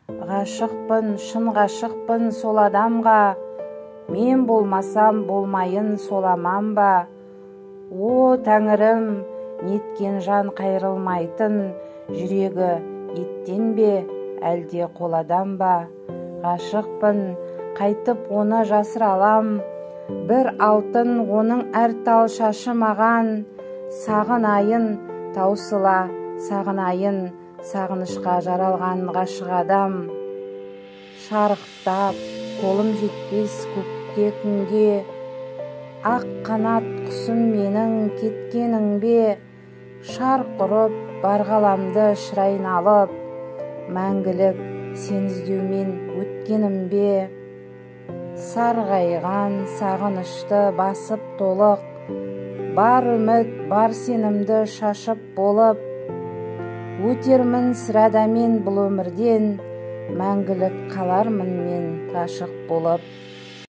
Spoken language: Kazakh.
Ғашықпын, шын ғашықпын сол адамға, мен болмасам болмайын соламан ба? О, Тәңірім, неткен жан қайрылмайтын, жүрегі еттен бе, әлде қоладан ба? Ғашықпын, қайтып оны жасыра алам, бір алтын оның әр тал шашы маған. Сағынайын, таусыла сағынайын, сағынышқа жаралған ғашық адам. Шарықтап, қолым жетпес көкте күнге, ақ қанат құсым менің кеткенің бе? Шарқ ұрып, бар ғаламды шырайын алып, мәңгілік сен іздеумен өткенім бе? Сарғайған сағынышты басып толық, бар үміт, бар сенімді шашып болып, өтермін сірәда мен бұл өмірден, мәңгілік қалармын мен ғашық болып.